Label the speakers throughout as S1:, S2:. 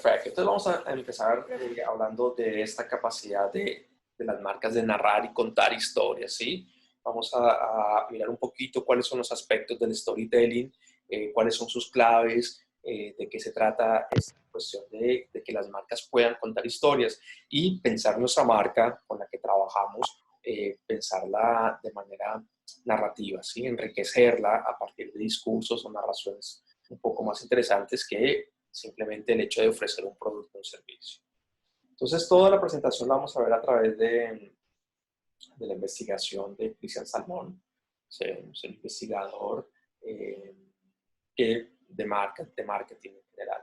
S1: Perfecto. Entonces vamos a empezar hablando de esta capacidad de las marcas de narrar y contar historias, ¿sí? Vamos a mirar un poquito cuáles son los aspectos del storytelling, cuáles son sus claves, de qué se trata esta cuestión de que las marcas puedan contar historias y pensar nuestra marca con la que trabajamos, pensarla de manera narrativa, ¿sí? Enriquecerla a partir de discursos o narraciones un poco más interesantes que simplemente el hecho de ofrecer un producto o un servicio. Entonces, toda la presentación la vamos a ver a través de la investigación de Cristian Salmón, es el investigador de marketing en general.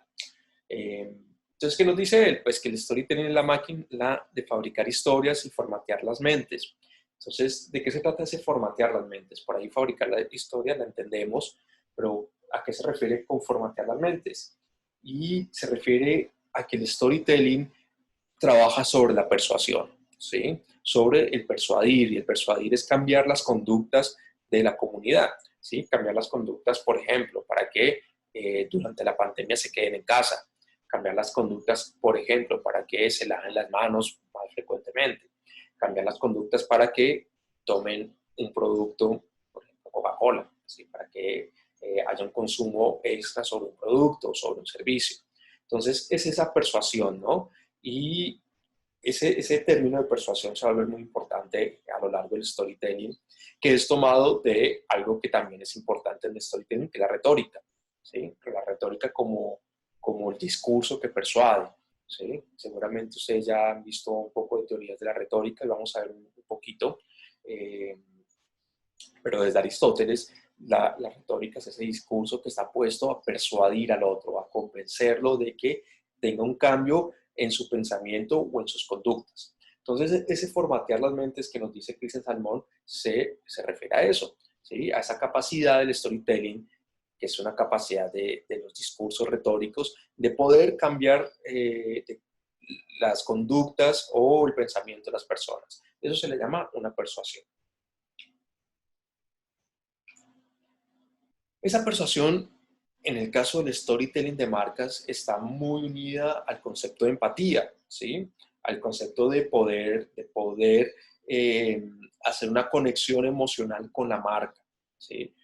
S1: Entonces, ¿qué nos dice él? Pues que el storytelling es la máquina de fabricar historias y formatear las mentes. Entonces, ¿de qué se trata ese formatear las mentes? Por ahí fabricar la historia la entendemos, pero ¿a qué se refiere con formatear las mentes? Y se refiere a que el storytelling trabaja sobre la persuasión, ¿sí? Sobre el persuadir, y el persuadir es cambiar las conductas de la comunidad, ¿sí? Cambiar las conductas, por ejemplo, para que durante la pandemia se queden en casa, cambiar las conductas, por ejemplo, para que se laven las manos más frecuentemente, cambiar las conductas para que tomen un producto, por ejemplo, Coca-Cola, ¿sí? Para que haya un consumo extra sobre un producto o sobre un servicio. Entonces, es esa persuasión, ¿no? Y ese término de persuasión se va a ver muy importante a lo largo del storytelling, que es tomado de algo que también es importante en el storytelling, que es la retórica, ¿sí? La retórica como el discurso que persuade, ¿sí? Seguramente ustedes ya han visto un poco de teorías de la retórica y vamos a ver un poquito, pero desde Aristóteles, la retórica es ese discurso que está puesto a persuadir al otro, a convencerlo de que tenga un cambio en su pensamiento o en sus conductas. Entonces, ese formatear las mentes que nos dice Cristian Salmón se refiere a eso, ¿sí? A esa capacidad del storytelling, que es una capacidad de los discursos retóricos, de poder cambiar las conductas o el pensamiento de las personas. Eso se le llama una persuasión. Esa persuasión, en el caso del storytelling de marcas, está muy unida al concepto de empatía, ¿sí? Al concepto de poder hacer una conexión emocional con la marca, ¿sí?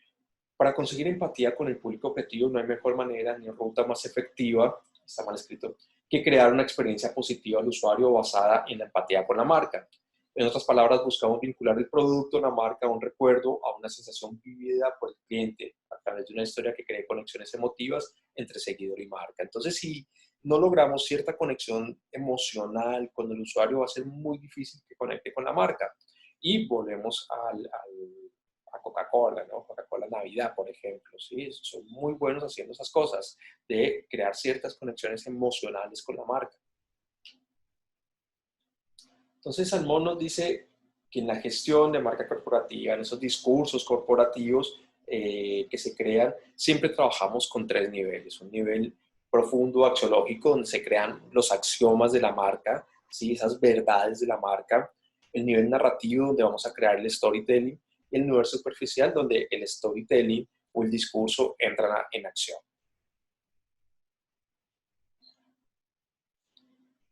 S1: Para conseguir empatía con el público objetivo no hay mejor manera ni ruta más efectiva, está mal escrito, que crear una experiencia positiva al usuario basada en la empatía con la marca. En otras palabras, buscamos vincular el producto, la marca, a un recuerdo, a una sensación vivida por el cliente, a través de una historia que cree conexiones emotivas entre seguidor y marca. Entonces, si no logramos cierta conexión emocional con el usuario, va a ser muy difícil que conecte con la marca. Y volvemos a Coca-Cola, ¿no? Coca-Cola Navidad, por ejemplo, ¿sí? Son muy buenos haciendo esas cosas, de crear ciertas conexiones emocionales con la marca. Entonces, Salmón nos dice que en la gestión de marca corporativa, en esos discursos corporativos que se crean, siempre trabajamos con tres niveles. Un nivel profundo, axiológico, donde se crean los axiomas de la marca, ¿sí? Esas verdades de la marca. El nivel narrativo, donde vamos a crear el storytelling. Y el nivel superficial, donde el storytelling o el discurso entran en acción.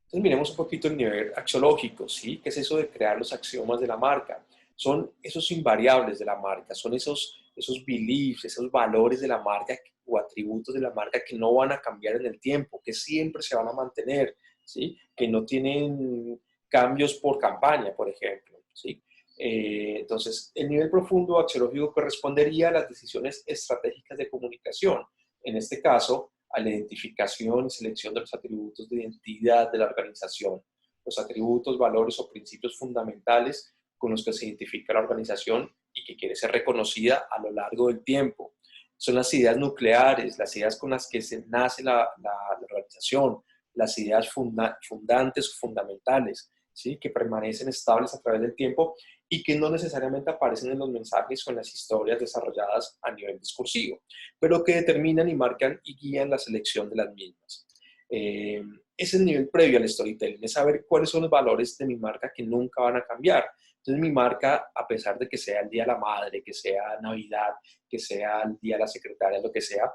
S1: Entonces miremos un poquito el nivel axiológico, ¿sí? ¿Qué es eso de crear los axiomas de la marca? Son esos invariables de la marca, son esos beliefs, esos valores de la marca o atributos de la marca que no van a cambiar en el tiempo, que siempre se van a mantener, ¿sí? Que no tienen cambios por campaña, por ejemplo, ¿sí? Entonces, el nivel profundo axiológico correspondería a las decisiones estratégicas de comunicación. En este caso, a la identificación y selección de los atributos de identidad de la organización, los atributos, valores o principios fundamentales con los que se identifica la organización y que quiere ser reconocida a lo largo del tiempo. Son las ideas nucleares, las ideas con las que se nace la organización, las ideas fundantes o fundamentales, ¿sí? Que permanecen estables a través del tiempo y que no necesariamente aparecen en los mensajes o en las historias desarrolladas a nivel discursivo, pero que determinan y marcan y guían la selección de las mismas. Ese es el nivel previo al storytelling, es saber cuáles son los valores de mi marca que nunca van a cambiar. Entonces mi marca, a pesar de que sea el Día de la Madre, que sea Navidad, que sea el Día de la Secretaria, lo que sea,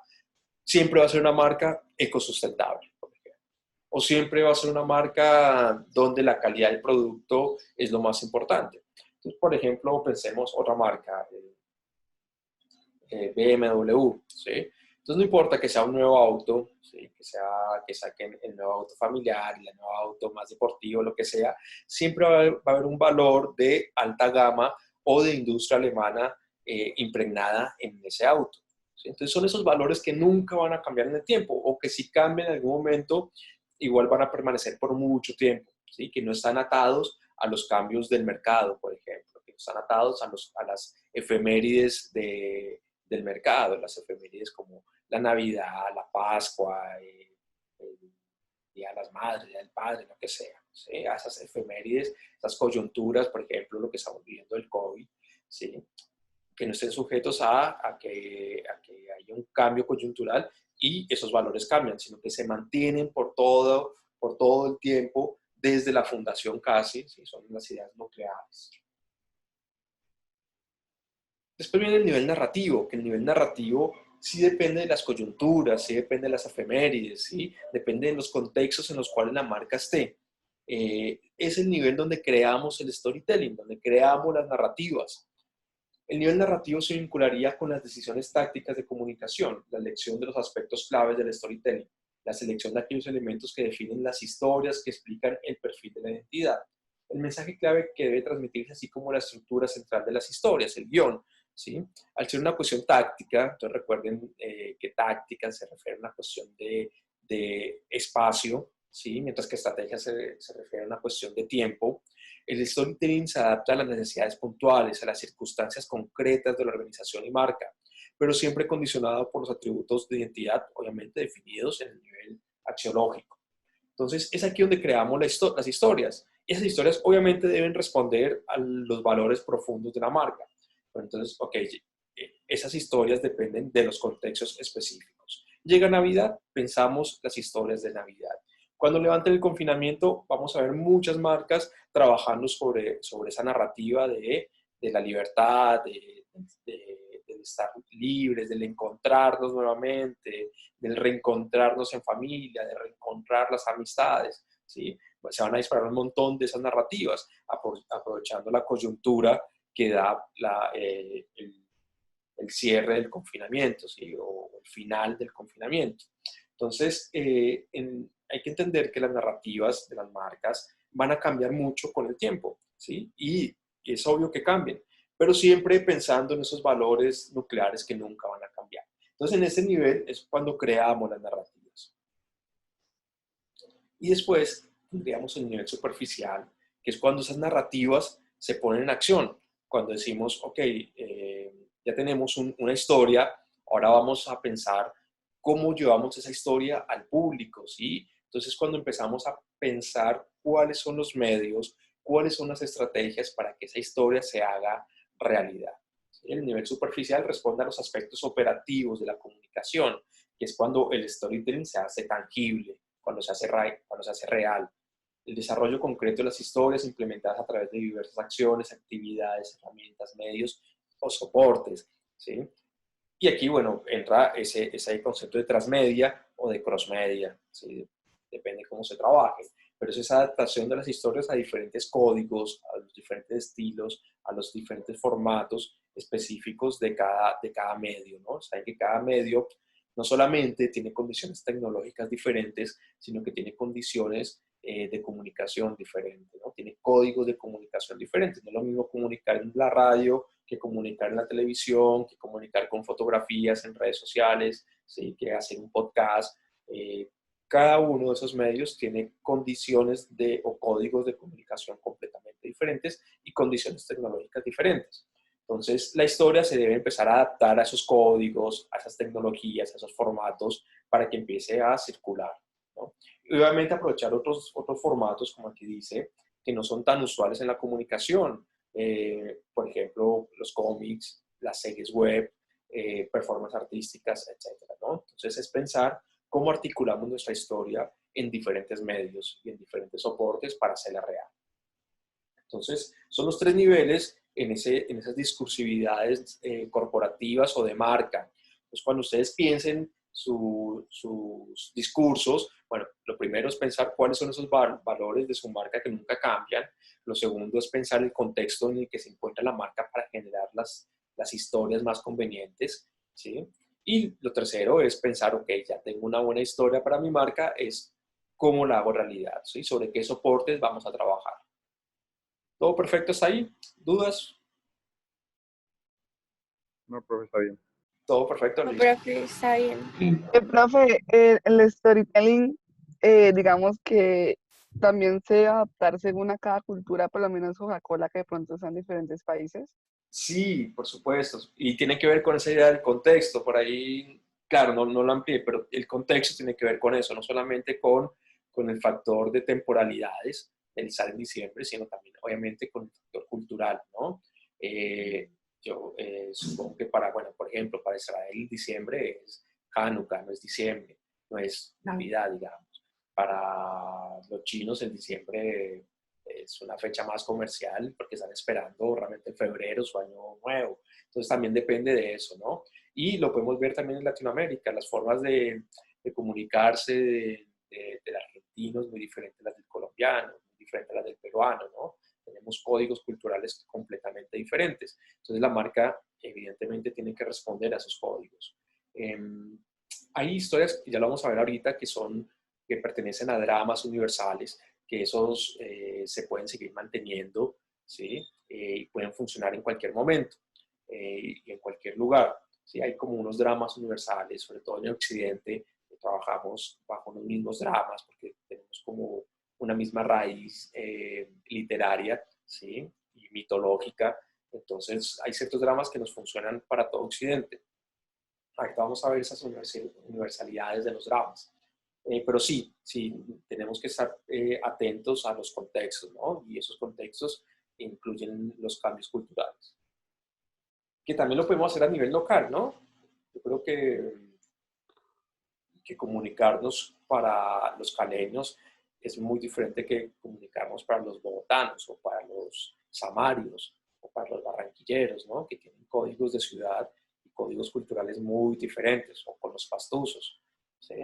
S1: siempre va a ser una marca ecosustentable, por ejemplo. ¿O siempre va a ser una marca donde la calidad del producto es lo más importante? Entonces, por ejemplo, pensemos otra marca, BMW, ¿sí? Entonces no importa que sea un nuevo auto, ¿sí? Que saquen el nuevo auto familiar, el nuevo auto más deportivo, lo que sea, siempre va a haber un valor de alta gama o de industria alemana impregnada en ese auto, ¿sí? Entonces son esos valores que nunca van a cambiar en el tiempo o que si cambian en algún momento, igual van a permanecer por mucho tiempo, ¿sí? Que no están atados a los cambios del mercado, por ejemplo, que no están atados a las efemérides del mercado, las efemérides como la Navidad, la Pascua, el Día de las Madres, el Día del Padre, lo que sea. ¿Sí? A esas efemérides, esas coyunturas, por ejemplo, lo que estamos viviendo del COVID, ¿sí? Que no estén sujetos a que haya un cambio coyuntural y esos valores cambian, sino que se mantienen por todo el tiempo, desde la fundación casi, ¿sí? Son las ideas nucleares. Después viene el nivel narrativo, que el nivel narrativo sí depende de las coyunturas, sí depende de las efemérides, sí depende de los contextos en los cuales la marca esté. Es el nivel donde creamos el storytelling, donde creamos las narrativas. El nivel narrativo se vincularía con las decisiones tácticas de comunicación, la elección de los aspectos claves del storytelling, la selección de aquellos elementos que definen las historias que explican el perfil de la identidad. El mensaje clave que debe transmitirse, así como la estructura central de las historias, el guión, ¿sí? Al ser una cuestión táctica, entonces recuerden que táctica se refiere a una cuestión de espacio, ¿sí? Mientras que estrategia se refiere a una cuestión de tiempo. El storytelling se adapta a las necesidades puntuales, a las circunstancias concretas de la organización y marca, pero siempre condicionado por los atributos de identidad, obviamente definidos en el nivel axiológico. Entonces, es aquí donde creamos las historias. Y esas historias obviamente deben responder a los valores profundos de la marca. Entonces, ok, esas historias dependen de los contextos específicos. Llega Navidad, pensamos las historias de Navidad. Cuando levanten el confinamiento, vamos a ver muchas marcas trabajando sobre esa narrativa de la libertad, del estar libres, del encontrarnos nuevamente, del reencontrarnos en familia, de reencontrar las amistades, ¿sí? Pues se van a disparar un montón de esas narrativas, aprovechando la coyuntura que da el cierre del confinamiento, ¿sí? O el final del confinamiento. Entonces, hay que entender que las narrativas de las marcas van a cambiar mucho con el tiempo, ¿sí? Y es obvio que cambien, pero siempre pensando en esos valores nucleares que nunca van a cambiar. Entonces, en ese nivel es cuando creamos las narrativas. Y después tendríamos el nivel superficial, que es cuando esas narrativas se ponen en acción. Cuando decimos, ok, ya tenemos una historia, ahora vamos a pensar cómo llevamos esa historia al público, ¿sí? Entonces, cuando empezamos a pensar cuáles son los medios, cuáles son las estrategias para que esa historia se haga realidad. ¿Sí? El nivel superficial responde a los aspectos operativos de la comunicación, que es cuando el storytelling se hace tangible, cuando se hace real. El desarrollo concreto de las historias implementadas a través de diversas acciones, actividades, herramientas, medios o soportes, ¿sí? Y aquí, bueno, entra ese concepto de transmedia o de crossmedia, ¿sí? Depende cómo se trabaje, pero es esa adaptación de las historias a diferentes códigos, a los diferentes estilos, a los diferentes formatos específicos de cada medio, ¿no? Saben que cada medio no solamente tiene condiciones tecnológicas diferentes, sino que tiene condiciones de comunicación diferentes, ¿no? Tiene códigos de comunicación diferentes. No es lo mismo comunicar en la radio que comunicar en la televisión, que comunicar con fotografías en redes sociales, ¿sí? Que hacer un podcast. Cada uno de esos medios tiene condiciones o códigos de comunicación completamente diferentes y condiciones tecnológicas diferentes. Entonces, la historia se debe empezar a adaptar a esos códigos, a esas tecnologías, a esos formatos, para que empiece a circular, ¿no? Y obviamente aprovechar otros formatos, como aquí dice, que no son tan usuales en la comunicación. Por ejemplo, los cómics, las series web, performances artísticas, etcétera, ¿no? Entonces, es pensar cómo articulamos nuestra historia en diferentes medios y en diferentes soportes para hacerla real. Entonces, son los tres niveles en esas discursividades corporativas o de marca. Entonces, cuando ustedes piensen sus discursos, bueno, lo primero es pensar cuáles son esos valores de su marca que nunca cambian. Lo segundo es pensar el contexto en el que se encuentra la marca para generar las historias más convenientes, ¿sí? Y lo tercero es pensar, ok, ya tengo una buena historia para mi marca, es cómo la hago realidad, ¿sí? Sobre qué soportes vamos a trabajar. ¿Todo perfecto está ahí? ¿Dudas?
S2: No, profe, está bien.
S1: Todo perfecto,
S3: No,
S1: listo.
S3: profe, está bien.
S4: Profe, el storytelling, digamos que también se debe adaptar según a cada cultura, por lo menos Coca-Cola, que de pronto está en diferentes países.
S1: Sí, por supuesto. Y tiene que ver con esa idea del contexto. Por ahí, claro, no lo amplié, pero el contexto tiene que ver con eso, no solamente con el factor de temporalidades, el sale en diciembre, sino también, obviamente, con el factor cultural, ¿no? Yo supongo que bueno, por ejemplo, para Israel, diciembre es Hanukkah, no es diciembre, no es Navidad, digamos. Para los chinos, el diciembre es una fecha más comercial porque están esperando realmente en febrero su año nuevo. Entonces también depende de eso, ¿no? Y lo podemos ver también en Latinoamérica, las formas de comunicarse del argentino es muy diferente a las del colombiano, muy diferente a las del peruano, ¿no? Tenemos códigos culturales completamente diferentes. Entonces la marca evidentemente tiene que responder a esos códigos. Hay historias, y ya lo vamos a ver ahorita, que pertenecen a dramas universales, que esos se pueden seguir manteniendo, ¿sí? Y pueden funcionar en cualquier momento y en cualquier lugar. ¿Sí? Hay como unos dramas universales, sobre todo en Occidente, que trabajamos bajo los mismos dramas porque tenemos como una misma raíz literaria, ¿sí? Y mitológica. Entonces, hay ciertos dramas que nos funcionan para todo Occidente. Ahorita vamos a ver esas universalidades de los dramas. Pero sí, tenemos que estar atentos a los contextos, ¿no? Y esos contextos incluyen los cambios culturales. Que también lo podemos hacer a nivel local, ¿no? Yo creo que comunicarnos para los caleños es muy diferente que comunicarnos para los bogotanos o para los samarios o para los barranquilleros, ¿no? Que tienen códigos de ciudad y códigos culturales muy diferentes, o con los pastusos, ¿sí?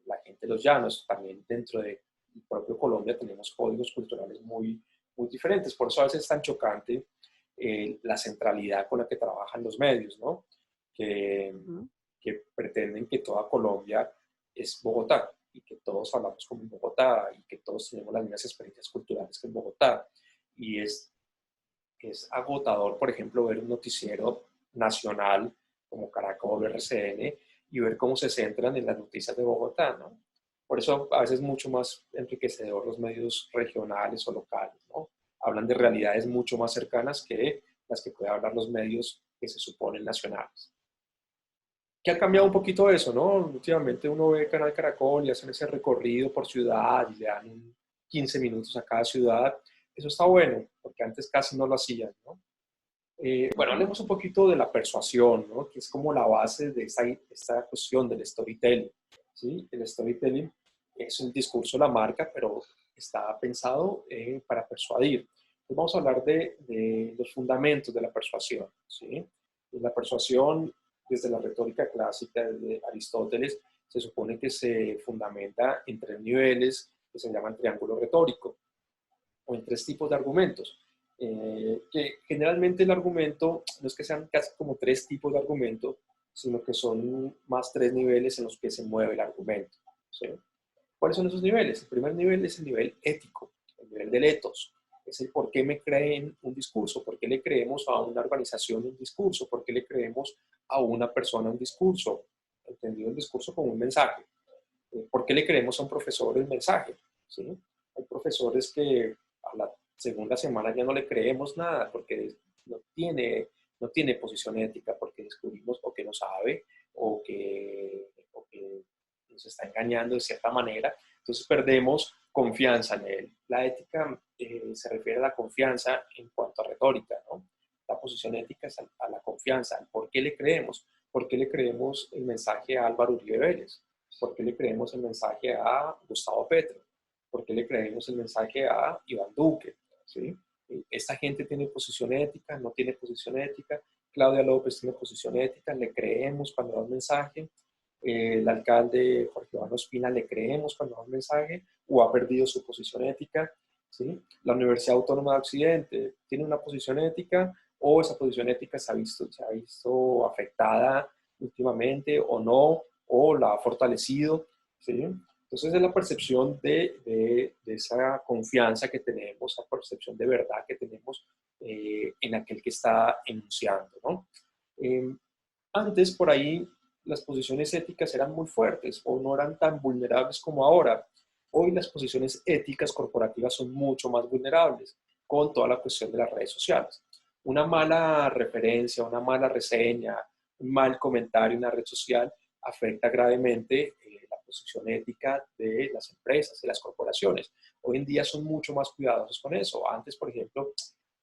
S1: La gente de los llanos, también dentro del propio Colombia tenemos códigos culturales muy diferentes. Por eso a veces es tan chocante la centralidad con la que trabajan los medios, ¿no? Que, que pretenden que toda Colombia es Bogotá y que todos hablamos como en Bogotá y que todos tenemos las mismas experiencias culturales que en Bogotá. Y es agotador, por ejemplo, ver un noticiero nacional como Caracol, RCN, y ver cómo se centran en las noticias de Bogotá, ¿no? Por eso a veces es mucho más enriquecedor los medios regionales o locales, ¿no? Hablan de realidades mucho más cercanas que las que pueden hablar los medios que se suponen nacionales. Que ha cambiado un poquito eso, ¿no? Últimamente uno ve Canal Caracol y hacen ese recorrido por ciudad y le dan 15 minutos a cada ciudad. Eso está bueno, porque antes casi no lo hacían, ¿no? Bueno, hablemos un poquito de la persuasión, ¿no? Que es como la base de esta cuestión del storytelling, ¿sí? El storytelling es el discurso de la marca, pero está pensado para persuadir. Entonces vamos a hablar de los fundamentos de la persuasión, ¿sí? La persuasión, desde la retórica clásica, desde Aristóteles, se supone que se fundamenta en tres niveles que se llaman triángulo retórico, o en tres tipos de argumentos. Que generalmente el argumento no es que sean casi como tres tipos de argumento, sino que son más tres niveles en los que se mueve el argumento, ¿sí? ¿Cuáles son esos niveles? El primer nivel es el nivel ético, el nivel del ethos. Es el por qué me creen un discurso, por qué le creemos a una organización un discurso, por qué le creemos a una persona un discurso, entendido el discurso como un mensaje. ¿Por qué le creemos a un profesor el mensaje? ¿Sí? Hay profesores que a la segunda semana ya no le creemos nada porque no tiene posición ética, porque descubrimos o que no sabe o que nos está engañando de cierta manera. Entonces perdemos confianza en él. La ética se refiere a la confianza en cuanto a retórica, ¿no? La posición ética es a la confianza. ¿Por qué le creemos? ¿Por qué le creemos el mensaje a Álvaro Uribe Vélez? ¿Por qué le creemos el mensaje a Gustavo Petro? ¿Por qué le creemos el mensaje a Iván Duque? ¿Sí? Esta gente tiene posición ética, no tiene posición ética, Claudia López tiene posición ética, le creemos cuando da un mensaje. El alcalde Jorge Iván Ospina le creemos cuando da un mensaje o ha perdido su posición ética. ¿Sí? La Universidad Autónoma de Occidente tiene una posición ética o esa posición ética se ha visto afectada últimamente o no, o la ha fortalecido. ¿Sí? Entonces es la percepción de esa confianza que tenemos, esa percepción de verdad que tenemos en aquel que está enunciando, ¿no? Antes, por ahí, las posiciones éticas eran muy fuertes o no eran tan vulnerables como ahora. Hoy las posiciones éticas corporativas son mucho más vulnerables con toda la cuestión de las redes sociales. Una mala referencia, una mala reseña, un mal comentario en una red social afecta gravemente la posición ética de las empresas, de las corporaciones. Hoy en día son mucho más cuidadosos con eso. Antes, por ejemplo,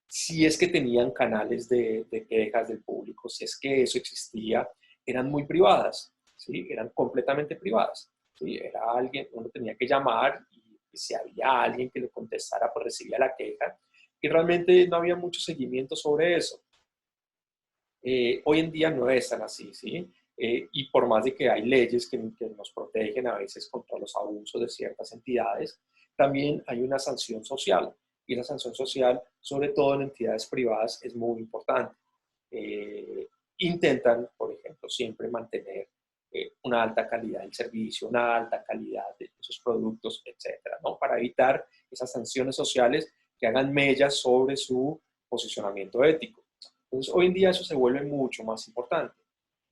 S1: si es que tenían canales de quejas del público, si es que eso existía, eran muy privadas, ¿sí? Eran completamente privadas. ¿Sí? Era alguien, uno tenía que llamar y si había alguien que le contestara, pues recibía la queja y realmente no había mucho seguimiento sobre eso. Hoy en día no es tan así, ¿sí? Y por más de que hay leyes que nos protegen a veces contra los abusos de ciertas entidades, también hay una sanción social. Y la sanción social, sobre todo en entidades privadas, es muy importante. Eh, Intentan, por ejemplo, siempre mantener una alta calidad del servicio, una alta calidad de esos productos, etcétera, ¿no? Para evitar esas sanciones sociales que hagan mellas sobre su posicionamiento ético. Entonces, hoy en día eso se vuelve mucho más importante.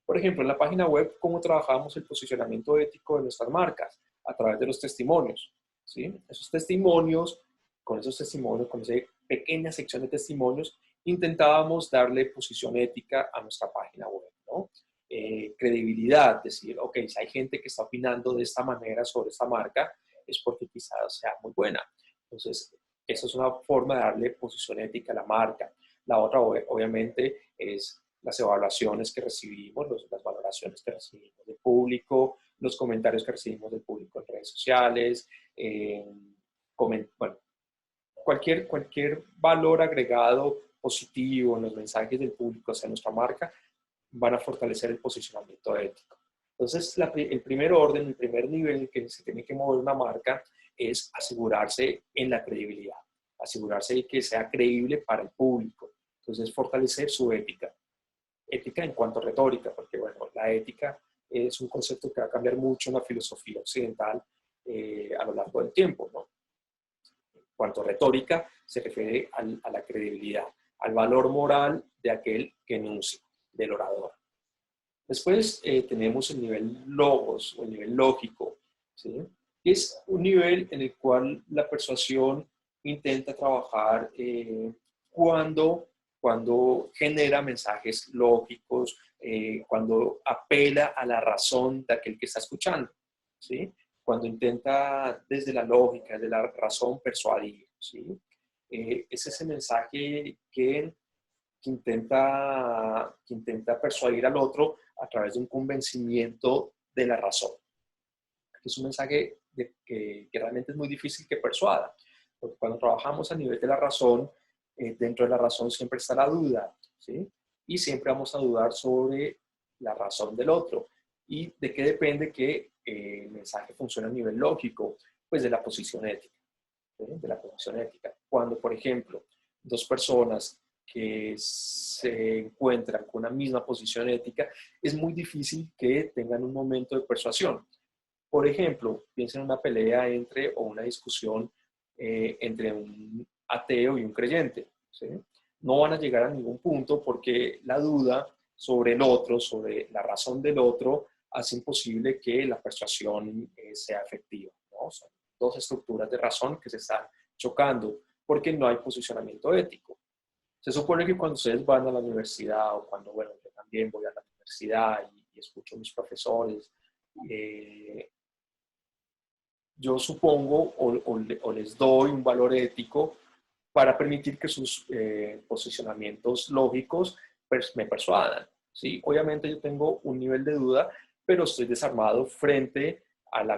S1: Por ejemplo, en la página web, ¿cómo trabajamos el posicionamiento ético de nuestras marcas? A través de los testimonios. ¿Sí? Con esos testimonios, con esa pequeña sección de testimonios, intentábamos darle posición ética a nuestra página web, ¿no? Credibilidad, decir, ok, si hay gente que está opinando de esta manera sobre esta marca, es porque quizás sea muy buena. Entonces, eso es una forma de darle posición ética a la marca. La otra, obviamente, es las evaluaciones que recibimos, las valoraciones que recibimos del público, los comentarios que recibimos del público en redes sociales, bueno, cualquier valor agregado positivo en los mensajes del público hacia nuestra marca van a fortalecer el posicionamiento ético. Entonces, el primer orden, el primer nivel en el que se tiene que mover una marca es asegurarse en la credibilidad, asegurarse de que sea creíble para el público. Entonces, fortalecer su ética. Ética en cuanto a retórica, porque bueno, la ética es un concepto que va a cambiar mucho en la filosofía occidental a lo largo del tiempo, ¿no? En cuanto a retórica, se refiere a la credibilidad, al valor moral de aquel que enuncia, del orador. Después tenemos el nivel logos o el nivel lógico, ¿sí? Es un nivel en el cual la persuasión intenta trabajar cuando genera mensajes lógicos, cuando apela a la razón de aquel que está escuchando, ¿sí? Cuando intenta desde la lógica, desde la razón persuadir, ¿sí? Es ese mensaje que intenta persuadir al otro a través de un convencimiento de la razón. Es un mensaje que realmente es muy difícil que persuada, porque cuando trabajamos a nivel de la razón, dentro de la razón siempre está la duda, ¿sí? Y siempre vamos a dudar sobre la razón del otro. ¿Y de qué depende que el mensaje funcione a nivel lógico? Pues de la posición ética, ¿sí? De la posición ética. Cuando, por ejemplo, dos personas que se encuentran con una misma posición ética, es muy difícil que tengan un momento de persuasión. Por ejemplo, piensen en una pelea o una discusión entre un ateo y un creyente, ¿sí? No van a llegar a ningún punto porque la duda sobre el otro, sobre la razón del otro, hace imposible que la persuasión sea efectiva, ¿no? Son dos estructuras de razón que se están chocando porque no hay posicionamiento ético. Se supone que cuando ustedes van a la universidad o cuando, bueno, yo también voy a la universidad y escucho a mis profesores, yo supongo o les doy un valor ético para permitir que sus posicionamientos lógicos me persuadan, ¿sí? Obviamente yo tengo un nivel de duda, pero estoy desarmado frente al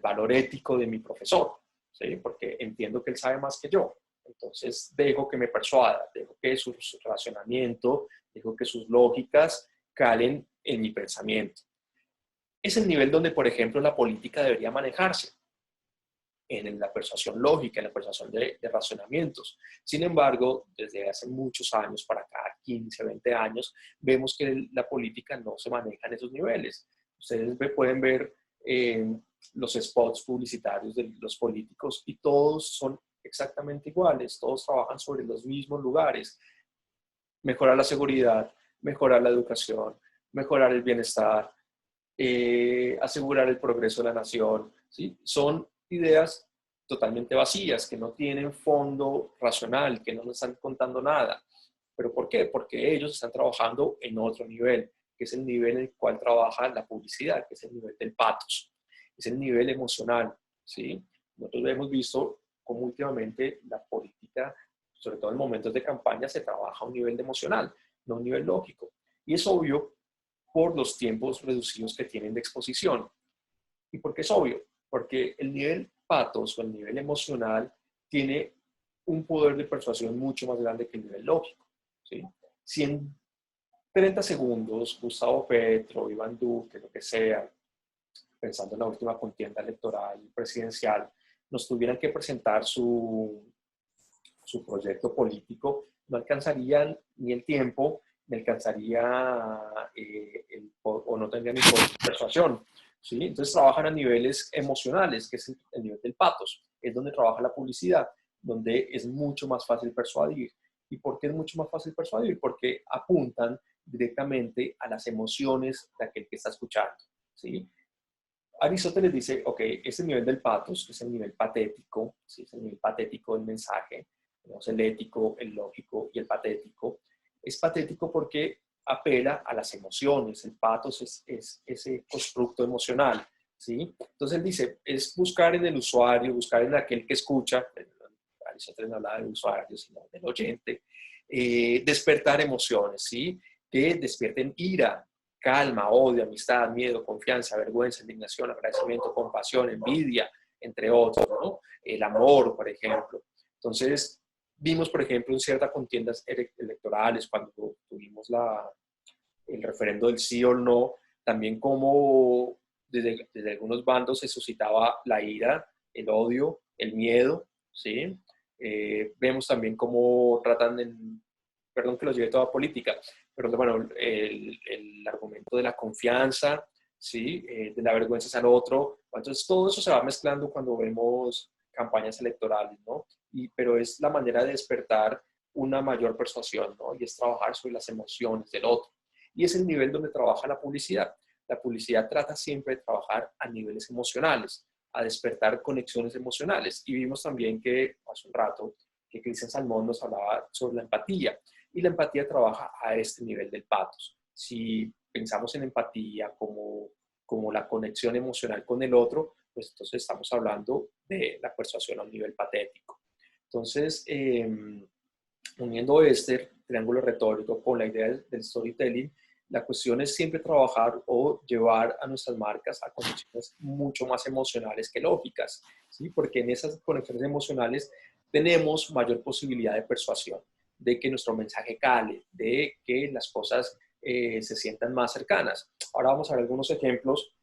S1: valor ético de mi profesor, ¿sí? Porque entiendo que él sabe más que yo. Entonces dejo que me persuada, dejo que su razonamiento, dejo que sus lógicas calen en mi pensamiento. Es el nivel donde, por ejemplo, la política debería manejarse, en la persuasión lógica, en la persuasión de razonamientos. Sin embargo, desde hace muchos años para acá, 15, 20 años, vemos que la política no se maneja en esos niveles. Ustedes pueden ver los spots publicitarios de los políticos y todos son exactamente iguales, todos trabajan sobre los mismos lugares. Mejorar la seguridad, mejorar la educación, mejorar el bienestar, asegurar el progreso de la nación, ¿sí? Son ideas totalmente vacías, que no tienen fondo racional, que no nos están contando nada. ¿Pero por qué? Porque ellos están trabajando en otro nivel, que es el nivel en el cual trabaja la publicidad, que es el nivel del pathos, es el nivel emocional, ¿sí? Nosotros hemos visto cómo últimamente la política, sobre todo en momentos de campaña, se trabaja a un nivel emocional, no a un nivel lógico. Y es obvio por los tiempos reducidos que tienen de exposición. ¿Y por qué es obvio? Porque el nivel pathos o el nivel emocional tiene un poder de persuasión mucho más grande que el nivel lógico, ¿sí? Si en 30 segundos Gustavo Petro, Iván Duque, lo que sea, pensando en la última contienda electoral presidencial, nos tuvieran que presentar su proyecto político, no alcanzarían ni el tiempo, ni alcanzaría o no tendrían ni persuasión, ¿sí? Entonces trabajan a niveles emocionales, que es el nivel del pathos, es donde trabaja la publicidad, donde es mucho más fácil persuadir. ¿Y por qué es mucho más fácil persuadir? Porque apuntan directamente a las emociones de aquel que está escuchando, ¿sí? Aristóteles dice, ok, ese nivel del pathos, que es el nivel patético, ¿sí? Es el nivel patético del mensaje, tenemos el ético, el lógico y el patético. Es patético porque apela a las emociones, el pathos es ese constructo emocional, ¿sí? Entonces él dice, es buscar en el usuario, buscar en aquel que escucha, Aristóteles no hablaba del usuario, sino del oyente, despertar emociones, ¿sí? Que despierten ira, calma, odio, amistad, miedo, confianza, vergüenza, indignación, agradecimiento, compasión, envidia, entre otros, ¿no? El amor, por ejemplo. Entonces, vimos, por ejemplo, en ciertas contiendas electorales, cuando tuvimos el referendo del sí o no, también como desde algunos bandos se suscitaba la ira, el odio, el miedo, ¿sí? Vemos también cómo tratan, perdón que lo lleve toda política, pero bueno, el argumento de la confianza, ¿sí? De la vergüenza al otro. Entonces, todo eso se va mezclando cuando vemos campañas electorales, ¿no? Pero es la manera de despertar una mayor persuasión, ¿no? Y es trabajar sobre las emociones del otro. Y es el nivel donde trabaja la publicidad. La publicidad trata siempre de trabajar a niveles emocionales, a despertar conexiones emocionales. Y vimos también que, hace un rato, que Cristian Salmón nos hablaba sobre la empatía. Y la empatía trabaja a este nivel del pathos. Si pensamos en empatía como la conexión emocional con el otro, pues entonces estamos hablando de la persuasión a un nivel patético. Entonces, uniendo este triángulo retórico con la idea del storytelling, la cuestión es siempre trabajar o llevar a nuestras marcas a conexiones mucho más emocionales que lógicas, ¿sí? Porque en esas conexiones emocionales tenemos mayor posibilidad de persuasión, de que nuestro mensaje cale, de que las cosas se sientan más cercanas. Ahora vamos a ver algunos ejemplos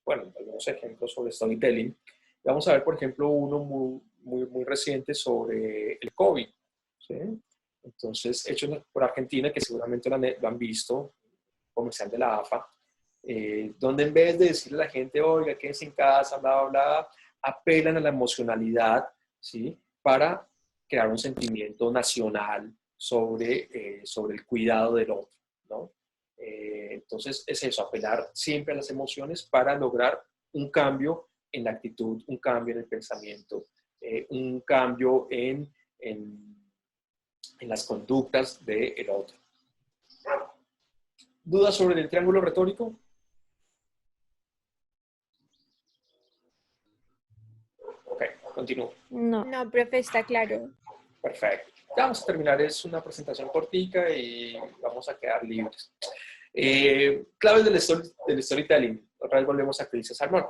S1: algunos ejemplos sobre storytelling. Vamos a ver, por ejemplo, uno muy reciente sobre el COVID, ¿sí? Entonces, hecho por Argentina, que seguramente lo han visto, comercial de la AFA, donde en vez de decirle a la gente, oiga, quédense en casa, bla, bla, bla, apelan a la emocionalidad, ¿sí? Para crear un sentimiento nacional sobre el cuidado del otro, ¿no? Entonces, es eso, apelar siempre a las emociones para lograr un cambio en la actitud, un cambio en el pensamiento, un cambio en las conductas del otro. ¿Dudas sobre el triángulo retórico? Ok, continúo.
S2: No, profe, está claro.
S1: Perfecto. Ya vamos a terminar, es una presentación cortica y vamos a quedar libres. Claves del storytelling. Otra vez volvemos a Cristian Salmón.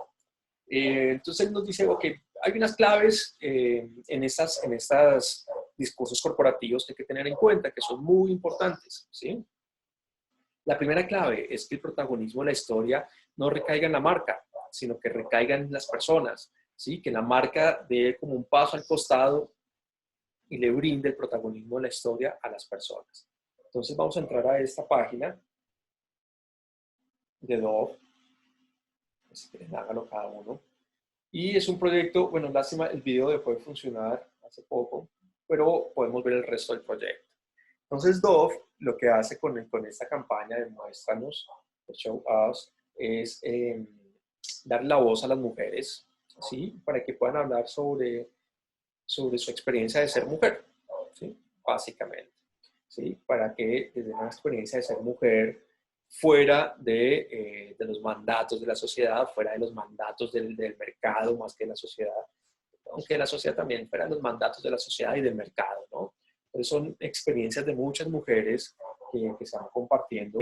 S1: Entonces él nos dice, ok, hay unas claves en estas discursos corporativos que hay que tener en cuenta, que son muy importantes, ¿sí? La primera clave es que el protagonismo de la historia no recaiga en la marca, sino que recaiga en las personas, ¿sí? Que la marca dé como un paso al costado y le brinde el protagonismo de la historia a las personas. Entonces vamos a entrar a esta página de Dove, si quieren hágalo cada uno. Y es un proyecto, bueno, lástima, el video dejó de funcionar hace poco, pero podemos ver el resto del proyecto. Entonces Dove lo que hace con esta campaña de Muéstranos, de Show Us, es dar la voz a las mujeres, ¿sí? Para que puedan hablar sobre su experiencia de ser mujer, ¿sí? Básicamente, ¿sí? Para que desde una experiencia de ser mujer fuera de los mandatos de la sociedad, fuera de los mandatos del mercado más que de la sociedad, aunque la sociedad también fuera de los mandatos de la sociedad y del mercado, ¿no? Entonces son experiencias de muchas mujeres que se van compartiendo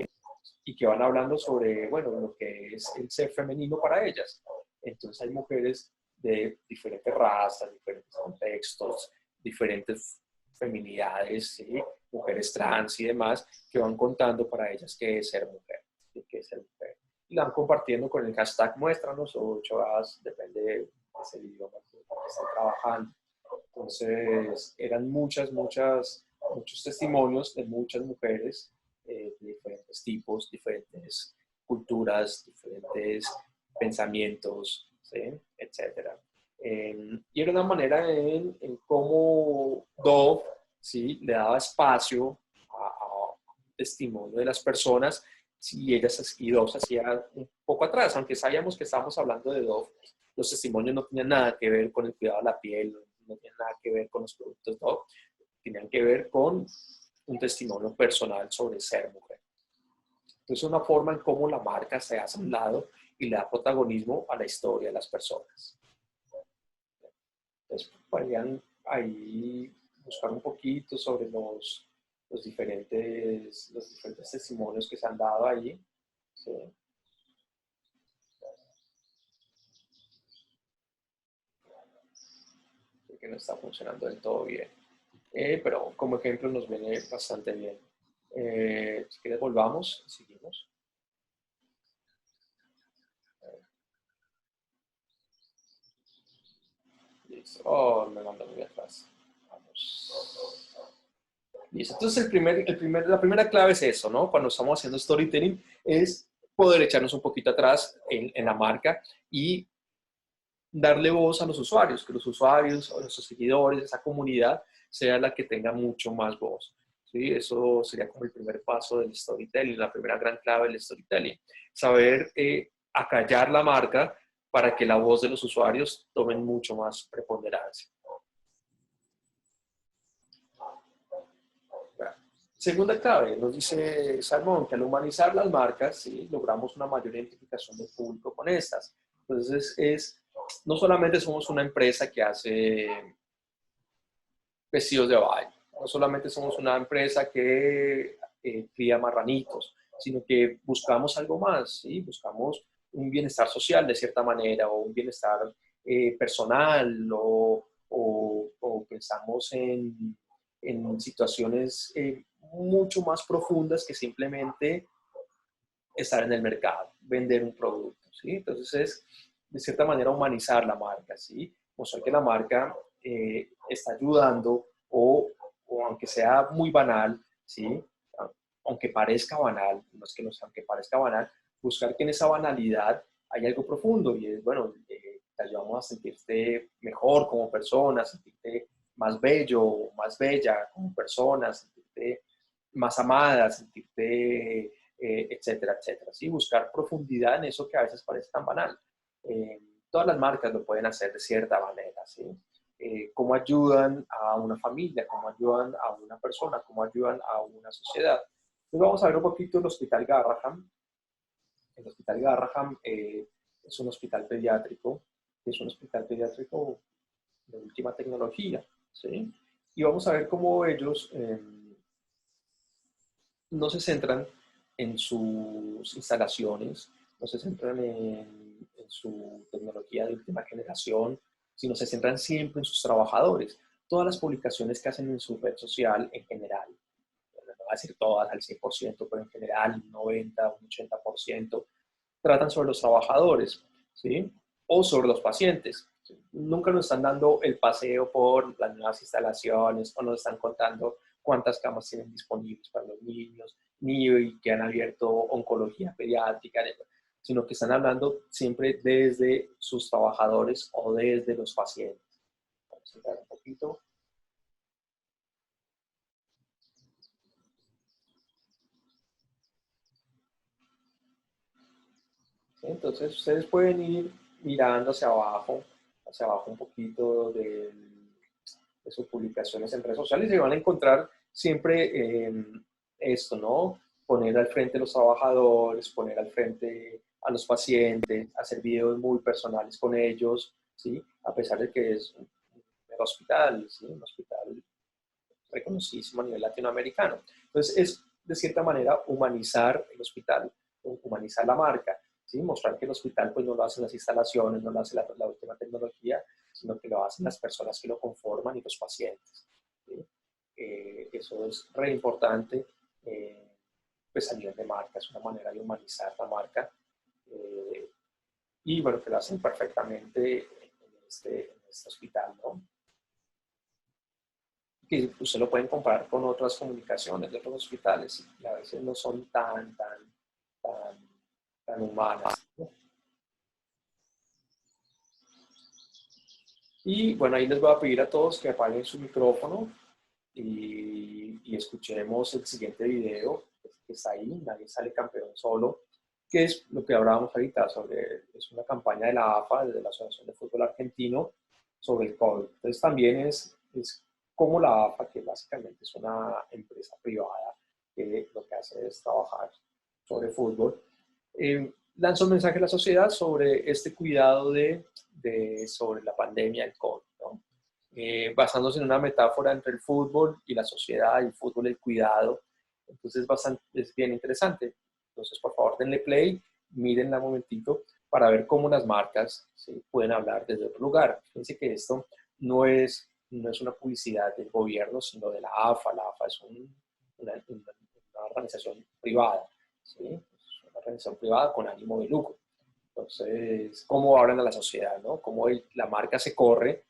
S1: y que van hablando sobre, bueno, lo que es el ser femenino para ellas. Entonces hay mujeres de diferentes razas, diferentes contextos, diferentes feminidades, ¿sí? Mujeres trans y demás, que van contando para ellas qué es ser mujer, ¿sí? Qué es ser mujer. Y la van compartiendo con el hashtag Muéstranos o Choas, depende del idioma que estén trabajando. Entonces eran muchos testimonios de muchas mujeres de diferentes tipos, diferentes culturas, diferentes pensamientos, ¿sí? Etcétera. Y era una manera en cómo Dove, ¿sí? Le daba espacio a testimonio de las personas y Dove se hacía un poco atrás, aunque sabíamos que estábamos hablando de Dove, los testimonios no tenían nada que ver con el cuidado de la piel, no tenían nada que ver con los productos Dove, tenían que ver con un testimonio personal sobre ser mujer. Entonces, una forma en cómo la marca se hace a un lado y le da protagonismo a la historia de las personas. Entonces, podrían ahí buscar un poquito sobre los diferentes testimonios que se han dado ahí. ¿Sí? Que no está funcionando del todo bien. Pero como ejemplo nos viene bastante bien. Si quieres volvamos y seguimos. Listo. Oh, me mandó muy atrás. Vamos. Listo. Entonces la primera clave es eso, ¿no? Cuando estamos haciendo storytelling es poder echarnos un poquito atrás en la marca y darle voz a los usuarios, que los usuarios o nuestros seguidores, esa comunidad, sea la que tenga mucho más voz. ¿Sí? Eso sería como el primer paso del storytelling, la primera gran clave del storytelling. Saber acallar la marca para que la voz de los usuarios tomen mucho más preponderancia. Segunda clave, nos dice Salmón, que al humanizar las marcas, ¿sí? Logramos una mayor identificación del público con estas. Entonces, no solamente somos una empresa que hace vestidos de baño, no solamente somos una empresa que cría marranitos, sino que buscamos algo más, ¿sí? Buscamos un bienestar social de cierta manera o un bienestar personal o pensamos en situaciones mucho más profundas que simplemente estar en el mercado, vender un producto, ¿sí? Entonces es, de cierta manera, humanizar la marca, ¿sí? Mostrar que la marca está ayudando o aunque sea muy banal, ¿sí? Aunque parezca banal, no es que no sea, aunque parezca banal, buscar que en esa banalidad hay algo profundo y es, bueno, te ayudamos a sentirte mejor como persona, sentirte más bello, más bella como persona, sentirte más amada, sentirte, etcétera, etcétera. ¿Sí? Buscar profundidad en eso que a veces parece tan banal. Todas las marcas lo pueden hacer de cierta manera. ¿Sí? Cómo ayudan a una familia, cómo ayudan a una persona, cómo ayudan a una sociedad. Entonces vamos a ver un poquito el Hospital Garraham. El Hospital Garraham es un hospital pediátrico, de última tecnología. ¿Sí? Y vamos a ver cómo ellos no se centran en sus instalaciones, no se centran en su tecnología de última generación, sino se centran siempre en sus trabajadores. Todas las publicaciones que hacen en su red social en general, no voy a decir todas al 100%, pero en general un 90, un 80%, tratan sobre los trabajadores, ¿sí? O sobre los pacientes. ¿Sí? Nunca nos están dando el paseo por las nuevas instalaciones o nos están contando cuántas camas tienen disponibles para los niños, ni que han abierto oncología pediátrica, sino que están hablando siempre desde sus trabajadores o desde los pacientes. Vamos a entrar un poquito. ¿Sí? Entonces, ustedes pueden ir mirando hacia abajo un poquito de sus publicaciones en redes sociales y van a encontrar siempre esto, ¿no? Poner al frente a los trabajadores, poner al frente a los pacientes, hacer videos muy personales con ellos, ¿sí? A pesar de que es un hospital, ¿sí? Un hospital reconocidísimo a nivel latinoamericano. Entonces, es de cierta manera humanizar el hospital, humanizar la marca, ¿sí? Mostrar que el hospital pues, no lo hacen las instalaciones, no lo hace la última tecnología, sino que lo hacen las personas que lo conforman y los pacientes. ¿Sí? Eso es re importante pues, a nivel de marca, es una manera de humanizar la marca y bueno, que lo hacen perfectamente en este hospital, ¿no? Que usted lo pueden comparar con otras comunicaciones de otros hospitales y a veces no son tan humanas, ¿no? Y bueno, ahí les voy a pedir a todos que apaguen su micrófono y escuchemos el siguiente video que está ahí, Nadie sale campeón solo, que es lo que hablábamos ahorita sobre, es una campaña de la AFA, de la Asociación de Fútbol Argentino, sobre el COVID. Entonces también es como la AFA, que básicamente es una empresa privada que lo que hace es trabajar sobre fútbol, lanza un mensaje a la sociedad sobre este cuidado sobre la pandemia del COVID, ¿no? Basándose en una metáfora entre el fútbol y la sociedad, el fútbol y el cuidado. Entonces es bien interesante. Entonces, por favor, denle play, mírenla un momentito para ver cómo las marcas, ¿sí?, pueden hablar desde otro lugar. Fíjense que esto no es una publicidad del gobierno, sino de la AFA. La AFA es una organización privada, ¿sí? Es una organización privada con ánimo de lucro. Entonces, ¿cómo hablan a la sociedad, no? Cómo la marca se corre,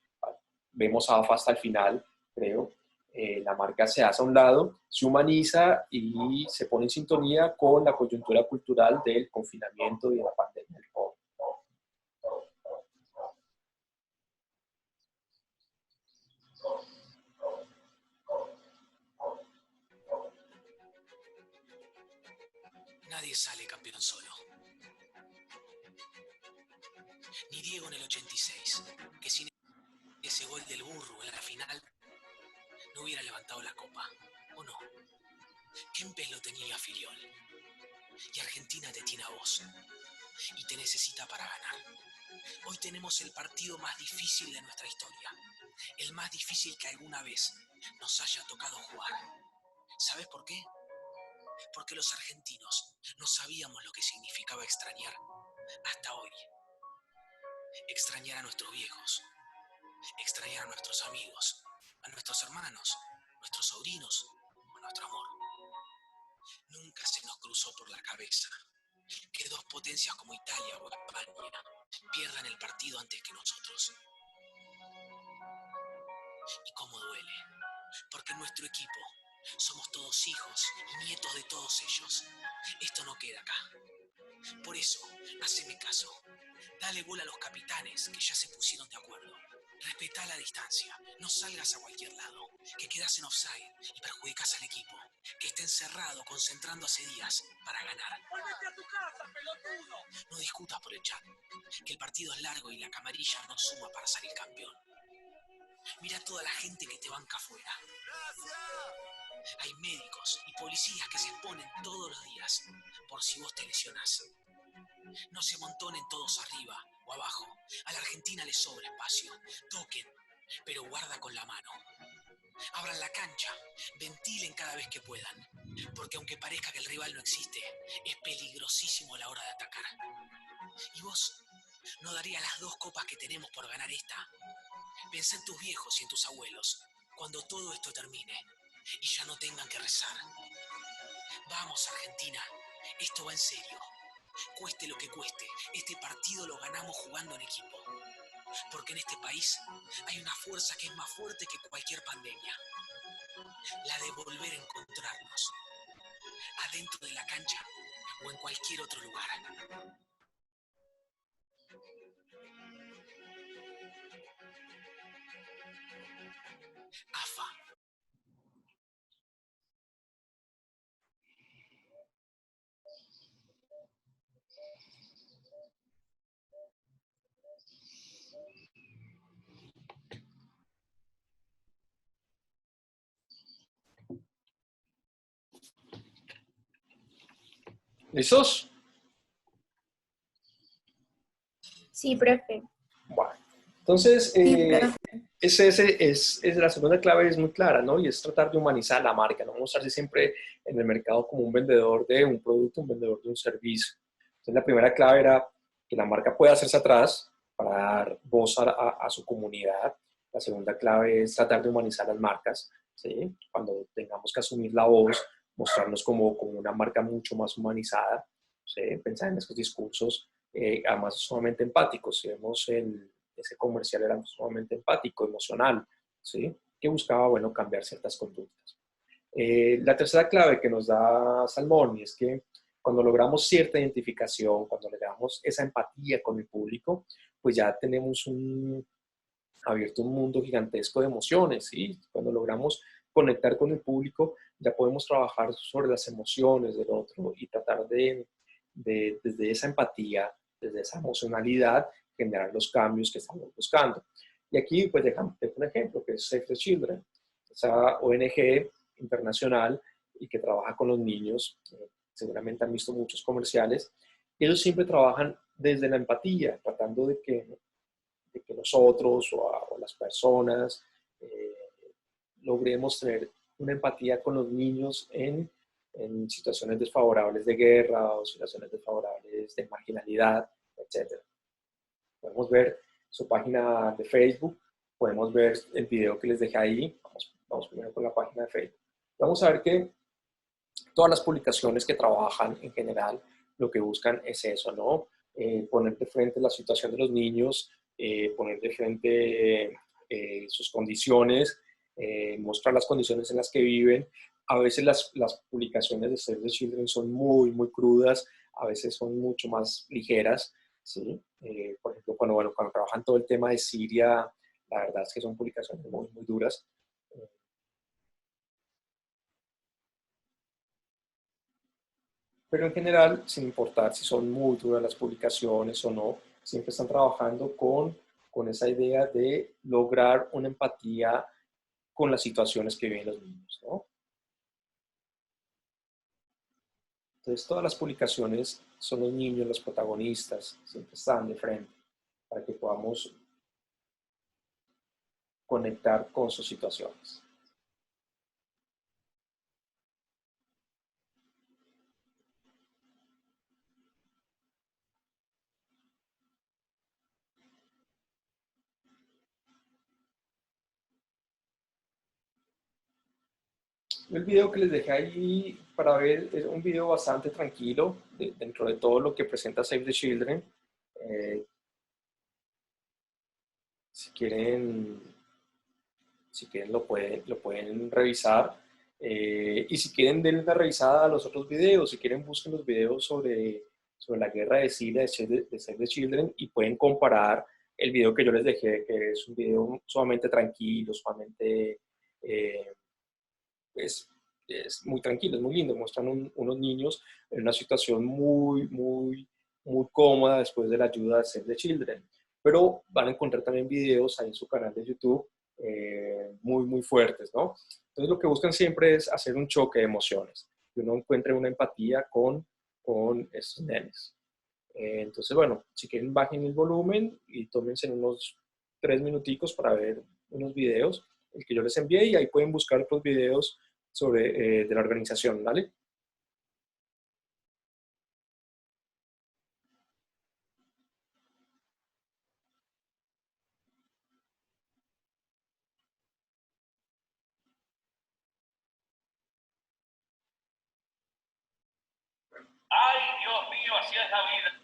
S1: vemos a AFA hasta el final, creo, la marca se hace a un lado, se humaniza y se pone en sintonía con la coyuntura cultural del confinamiento y de la pandemia del COVID.
S3: Nadie sale campeón solo. Ni Diego en el 86, que sin ese gol del burro en la final no hubiera levantado la copa, ¿o no? Kempes lo tenía a Filiol. Y Argentina te tiene a vos. Y te necesita para ganar. Hoy tenemos el partido más difícil de nuestra historia. El más difícil que alguna vez nos haya tocado jugar. ¿Sabes por qué? Porque los argentinos no sabíamos lo que significaba extrañar hasta hoy. Extrañar a nuestros viejos, extrañar a nuestros amigos, a nuestros hermanos, nuestros sobrinos o nuestro amor. Nunca se nos cruzó por la cabeza que dos potencias como Italia o España pierdan el partido antes que nosotros. Y cómo duele, porque en nuestro equipo somos todos hijos y nietos de todos ellos. Esto no queda acá. Por eso, haceme caso. Dale bola a los capitanes que ya se pusieron de acuerdo. Respetá la distancia, no salgas a cualquier lado, que quedás en offside y perjudicás al equipo, que está encerrado concentrando hace días para ganar. ¡Vuélvete a tu casa, pelotudo! No discutas por el chat, que el partido es largo y la camarilla no suma para salir campeón. Mira toda la gente que te banca afuera. Hay médicos y policías que se exponen todos los días por si vos te lesionás. No se amontonen todos arriba o abajo. A la Argentina le sobra espacio. Toquen, pero guarda con la mano. Abran la cancha, ventilen cada vez que puedan. Porque aunque parezca que el rival no existe, es peligrosísimo a la hora de atacar. ¿Y vos no darías las 2 copas que tenemos por ganar esta Pensá en tus viejos y en tus abuelos, cuando todo esto termine y ya no tengan que rezar. Vamos, Argentina, esto va en serio. Cueste lo que cueste, este partido lo ganamos jugando en equipo. Porque en este país hay una fuerza que es más fuerte que cualquier pandemia. La de volver a encontrarnos, adentro de la cancha o en cualquier otro lugar. AFA.
S1: ¿Listos?
S2: Sí, profe.
S1: Bueno, entonces,
S2: Sí, profe.
S1: es la segunda clave, es muy clara, ¿no? Y es tratar de humanizar la marca, no mostrarse siempre en el mercado como un vendedor de un producto, un vendedor de un servicio. Entonces, la primera clave era que la marca pueda hacerse atrás para dar voz a su comunidad. La segunda clave es tratar de humanizar las marcas, ¿sí? Cuando tengamos que asumir la voz, mostrarnos como una marca mucho más humanizada, ¿sí? Pensar en esos discursos, además sumamente empáticos. Si vemos ese comercial era sumamente empático, emocional, ¿sí? Que buscaba, bueno, cambiar ciertas conductas. La tercera clave que nos da Salmón es que cuando logramos cierta identificación, cuando logramos esa empatía con el público, pues ya tenemos abierto un mundo gigantesco de emociones, ¿sí? Cuando logramos conectar con el público, ya podemos trabajar sobre las emociones del otro y tratar desde esa empatía, desde esa emocionalidad, generar los cambios que estamos buscando. Y aquí, pues, dejo un ejemplo, que es Save the Children, esa ONG internacional y que trabaja con los niños. Seguramente han visto muchos comerciales. Ellos siempre trabajan desde la empatía, tratando de que nosotros o las personas eh, logremos tener una empatía con los niños en situaciones desfavorables de guerra o situaciones desfavorables de marginalidad, etcétera. Podemos ver su página de Facebook, podemos ver el video que les dejé ahí. Vamos primero con la página de Facebook. Vamos a ver que todas las publicaciones que trabajan en general lo que buscan es eso, ¿no? Poner de frente la situación de los niños, poner de frente sus condiciones, mostrar las condiciones en las que viven. A veces las publicaciones de Save the Children son muy, muy crudas, a veces son mucho más ligeras, ¿sí? Por ejemplo, cuando trabajan todo el tema de Siria, la verdad es que son publicaciones muy, muy duras. Pero en general, sin importar si son muy duras las publicaciones o no, siempre están trabajando con esa idea de lograr una empatía con las situaciones que viven los niños, ¿no? Entonces, todas las publicaciones son los niños los protagonistas, siempre están de frente para que podamos conectar con sus situaciones. El video que les dejé ahí para ver es un video bastante tranquilo dentro de todo lo que presenta Save the Children. Eh, si quieren, si quieren lo pueden revisar. Y si quieren, denle una revisada a los otros videos. Si quieren, busquen los videos sobre la guerra de Siria de Save the Children y pueden comparar el video que yo les dejé, que es un video sumamente tranquilo, sumamente eh, es, es muy tranquilo, es muy lindo. Muestran unos niños en una situación muy, muy, muy cómoda después de la ayuda de Save the Children. Pero van a encontrar también videos ahí en su canal de YouTube muy, muy fuertes, ¿no? Entonces lo que buscan siempre es hacer un choque de emociones, que uno encuentre una empatía con estos nenes. Entonces, bueno, si quieren bajen el volumen y tómense unos 3 minuticos para ver unos videos, el que yo les envié, y ahí pueden buscar otros videos de la organización, ¿vale?
S5: Ay, Dios mío, así es la vida.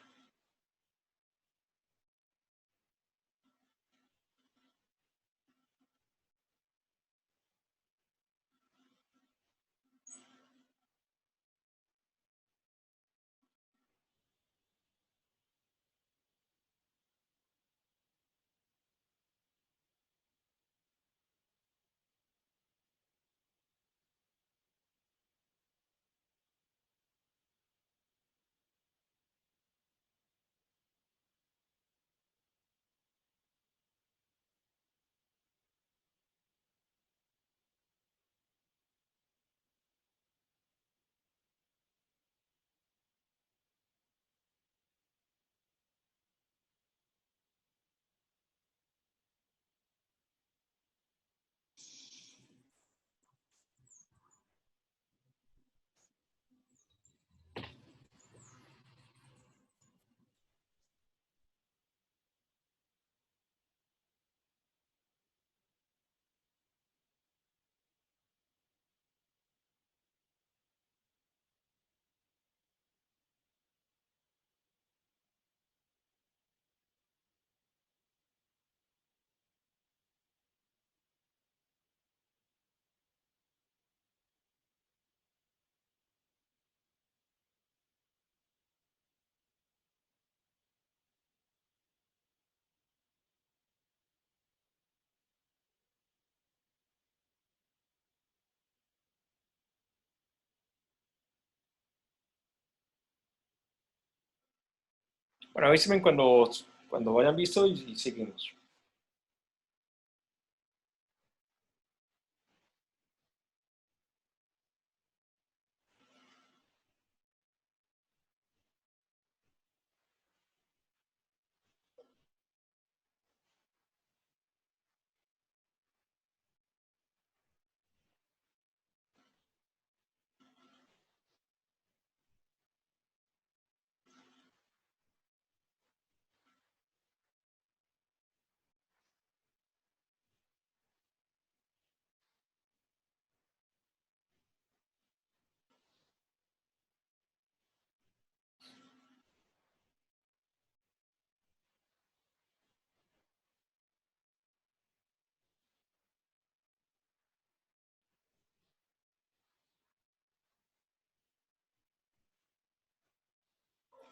S1: Bueno, avísenme cuando vayan visto y seguimos.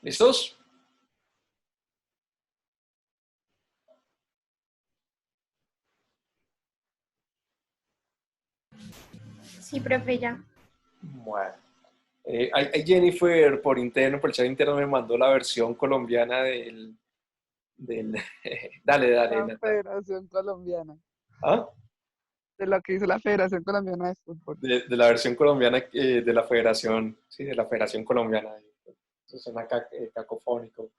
S1: ¿Listos?
S2: Sí, profe, ya.
S1: Bueno. Ahí Jennifer por interno, por el chat interno me mandó la versión colombiana del dale, dale,
S4: La
S1: Nata.
S4: Federación Colombiana,
S1: ¿Ah?
S4: de lo que hizo la Federación Colombiana de Fútbol.
S1: De la versión colombiana de la Federación, sí, de la Federación Colombiana. Eso suena cacofónico.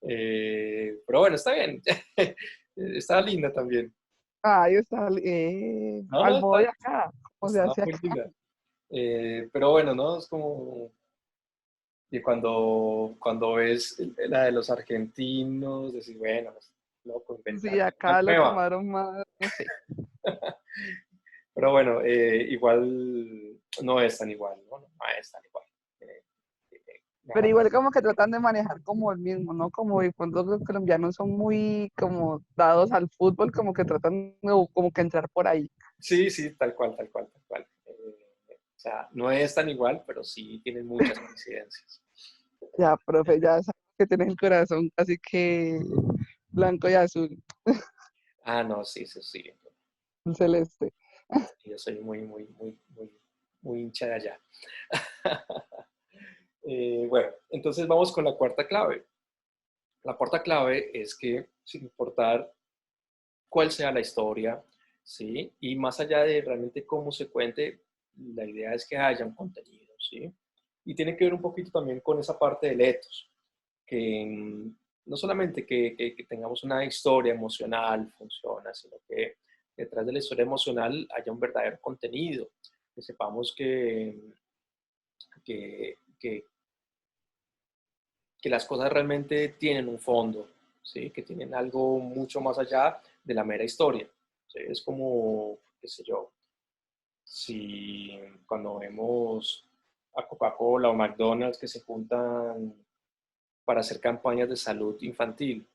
S1: Pero bueno, está bien. Está linda también.
S4: Ahí está,
S1: No,
S4: al
S1: no,
S4: modo de acá, como se
S1: está
S4: hace
S1: muy
S4: acá.
S1: linda. Pero bueno, ¿no? Es como que cuando ves la de los argentinos, decís, bueno, es loco,
S4: Sí,
S1: inventar una
S4: acá lo
S1: nueva.
S4: tomaron más, no sé.
S1: Pero bueno, igual no es tan igual, ¿no? No es tan igual. Eh, me
S4: Pero
S1: hago-
S4: igual como que tratan de manejar como el mismo, ¿no? Como de pronto los colombianos son muy como dados al fútbol, como que tratan de como que entrar por ahí.
S1: Sí, sí, tal cual, tal cual, tal cual. O sea, no es tan igual, pero sí tienen muchas coincidencias.
S4: Ya, profe, ya sabes que tienes el corazón casi que blanco y azul,
S1: Ah, no, sí, sí, sí.
S4: celeste.
S1: Yo soy muy hincha de allá. Bueno, entonces vamos con la cuarta clave. La cuarta clave es que sin importar cuál sea la historia, ¿sí? Y más allá de realmente cómo se cuente, la idea es que haya un contenido, ¿sí? Y tiene que ver un poquito también con esa parte del ethos, que no solamente que tengamos una historia emocional, funciona, sino que detrás de la historia emocional haya un verdadero contenido, que sepamos que, que, que las cosas realmente tienen un fondo, ¿sí? Que tienen algo mucho más allá de la mera historia. ¿Sí? Es como, qué sé yo, si cuando vemos a Coca-Cola o McDonald's que se juntan para hacer campañas de salud infantil.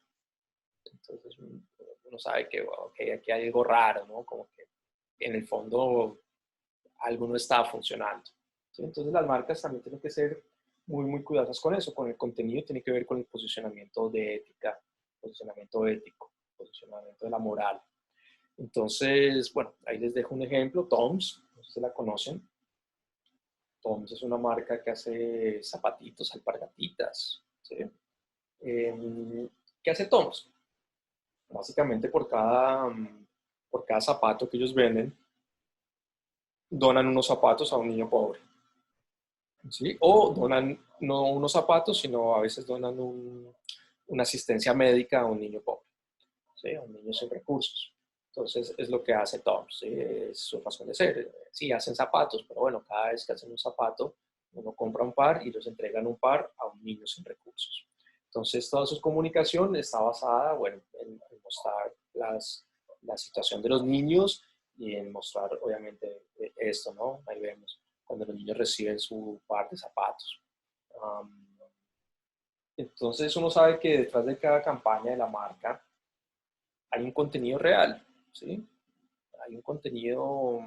S1: Entonces uno sabe que okay, aquí hay algo raro, ¿no? Como que en el fondo algo no está funcionando. ¿Sí? Entonces las marcas también tienen que ser muy, muy cuidadosas con eso, con el contenido, tiene que ver con el posicionamiento de ética, posicionamiento ético, posicionamiento de la moral. Entonces, bueno, ahí les dejo un ejemplo, Toms, no sé si la conocen. Toms es una marca que hace zapatitos, alpargatitas, ¿sí? ¿Qué hace Toms? Básicamente por cada zapato que ellos venden, donan unos zapatos a un niño pobre. ¿Sí? O donan no unos zapatos, sino a veces donan una asistencia médica a un niño pobre, ¿sí? A un niño sin recursos. Entonces es lo que hace Tom, ¿sí? Es su razón de ser. Sí, hacen zapatos, pero bueno, cada vez que hacen un zapato, uno compra un par y los entregan un par a un niño sin recursos. Entonces toda su comunicación está basada, bueno, en mostrar la situación de los niños y en mostrar, obviamente, esto, ¿no? Ahí vemos cuando los niños reciben su par de zapatos. Entonces uno sabe que detrás de cada campaña de la marca hay un contenido real, ¿sí? Hay un contenido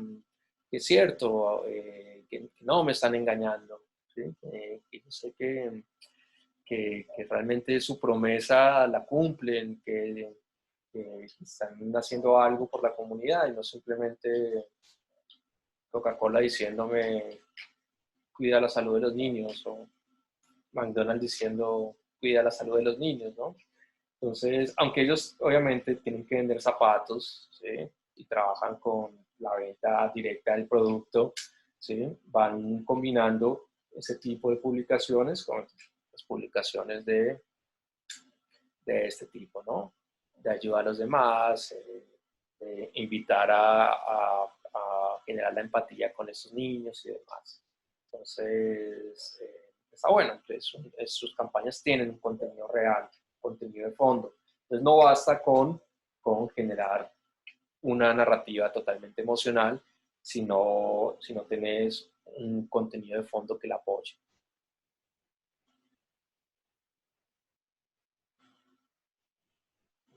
S1: que es cierto, que no me están engañando, ¿sí? Que yo sé que realmente su promesa la cumplen, que están haciendo algo por la comunidad y no simplemente Coca-Cola diciéndome cuida la salud de los niños o McDonald's diciendo cuida la salud de los niños, ¿no? Entonces, aunque ellos obviamente tienen que vender zapatos, ¿sí? Y trabajan con la venta directa del producto, ¿sí? Van combinando ese tipo de publicaciones con las publicaciones de este tipo, ¿no? De ayudar a los demás, de invitar a generar la empatía con esos niños y demás. Entonces, está bueno. Entonces, sus campañas tienen un contenido real, contenido de fondo. Entonces, no basta con generar una narrativa totalmente emocional, si no tenés un contenido de fondo que la apoye.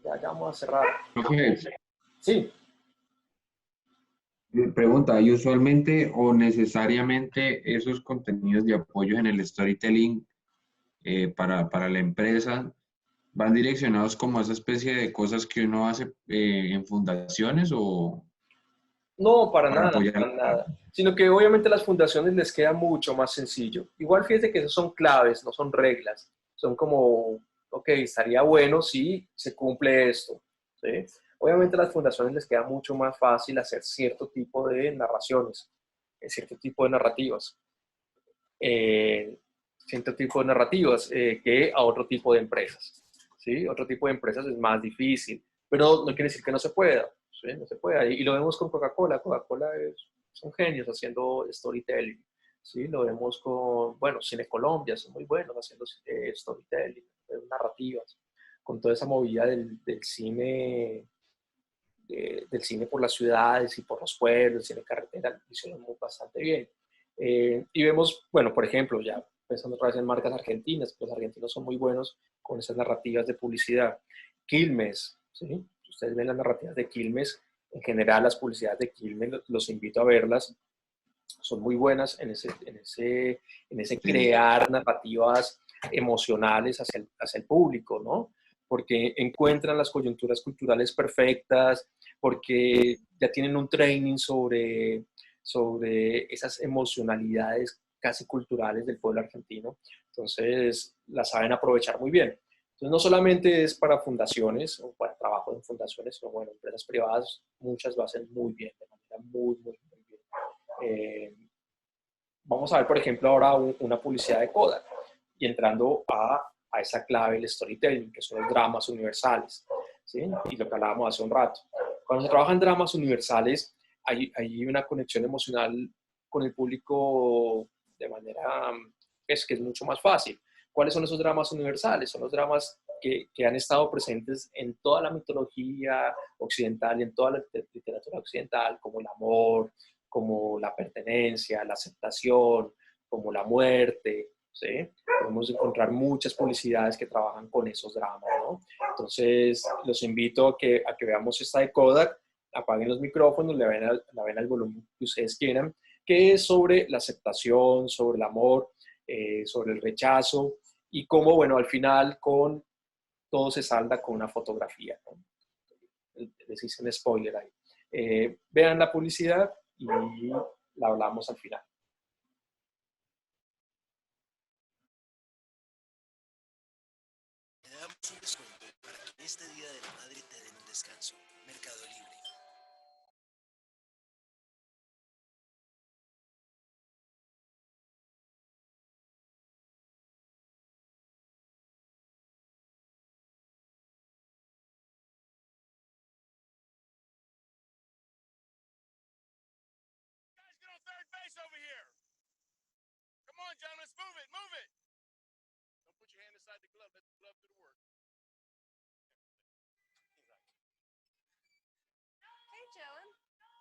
S1: Ya vamos a cerrar.
S6: Profe,
S1: Sí.
S6: pregunta, ¿y usualmente o necesariamente esos contenidos de apoyo en el storytelling para la empresa van direccionados como a esa especie de cosas que uno hace en fundaciones o
S1: No,
S6: para apoyar?
S1: para nada. Sino que obviamente a las fundaciones les queda mucho más sencillo. Igual fíjate que esas son claves, no son reglas. Son como, ok, estaría bueno si se cumple esto, ¿sí? Obviamente a las fundaciones les queda mucho más fácil hacer cierto tipo de narraciones, cierto tipo de narrativas, eh, cierto tipo de narrativas que a otro tipo de empresas, ¿sí? Otro tipo de empresas es más difícil, pero no quiere decir que no se pueda, ¿sí? No se puede. Y lo vemos con Coca-Cola. Coca-Cola son genios haciendo storytelling, ¿sí? Lo vemos con, bueno, Cine Colombia, son muy buenos haciendo storytelling, narrativas, con toda esa movida del cine, del cine por las ciudades y por los pueblos, cine carretera, lo hicieron bastante bien. Y vemos, bueno, por ejemplo, ya pensando otra vez en marcas argentinas, los argentinos son muy buenos con esas narrativas de publicidad. Quilmes, ¿sí? Ustedes ven las narrativas de Quilmes, en general las publicidades de Quilmes, los invito a verlas, son muy buenas en ese
S6: Sí.
S1: crear narrativas emocionales hacia el público, ¿no? Porque encuentran las coyunturas culturales perfectas, porque ya tienen un training sobre esas emocionalidades casi culturales del pueblo argentino, entonces las saben aprovechar muy bien. Entonces no solamente es para fundaciones o para trabajo en fundaciones, sino bueno, empresas privadas, muchas lo hacen muy bien, de manera muy, muy, muy bien. Vamos a ver, por ejemplo, ahora una publicidad de Kodak y entrando a esa clave del storytelling, que son los dramas universales, ¿sí? Y lo que hablábamos hace un rato. Cuando se trabaja en dramas universales, hay una conexión emocional con el público de manera que es mucho más fácil. ¿Cuáles son esos dramas universales? Son los dramas que han estado presentes en toda la mitología occidental y en toda la literatura occidental, como el amor, como la pertenencia, la aceptación, como la muerte, ¿sí? Podemos encontrar muchas publicidades que trabajan con esos dramas, ¿no? Entonces, los invito a que veamos esta de Kodak, apaguen los micrófonos, la ven al volumen que ustedes quieran, que es sobre la aceptación, sobre el amor, sobre el rechazo, y cómo, bueno, al final todo se salda con una fotografía, ¿no? Les hice un spoiler ahí. Vean la publicidad y la hablamos al final.
S3: Te damos un descuento para que en este Día de la Madre te den un descanso. Mercado Libre.
S5: Get on third base over here. Come on, John, let's move it, move it. Don't put your hand inside the glove. Let the glove do the work.
S7: Hey, Joan.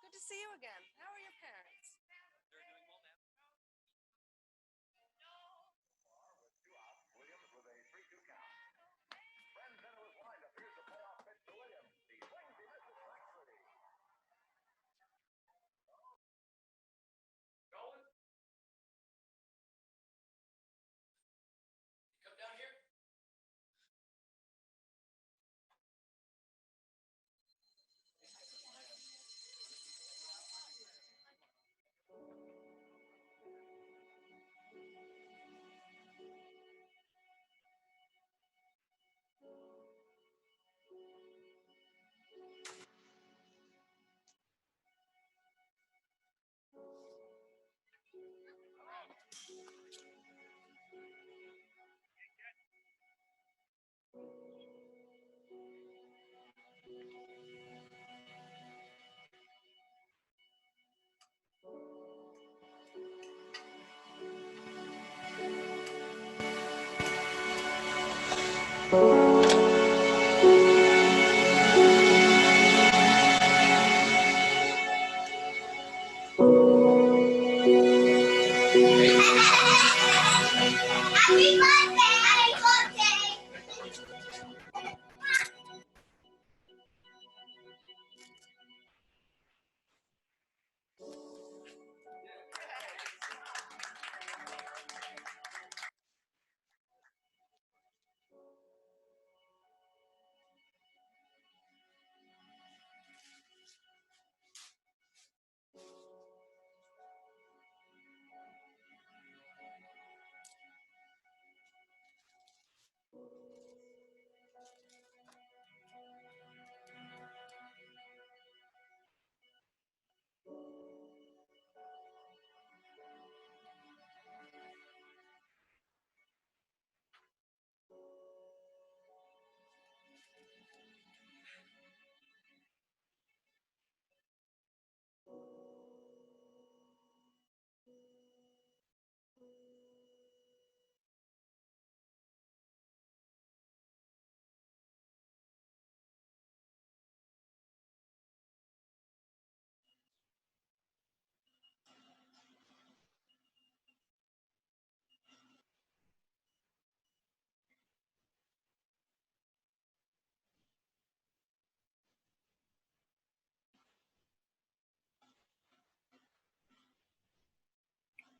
S7: Good to see you again. How are your parents?
S5: They're doing well, ma'am. Come down here.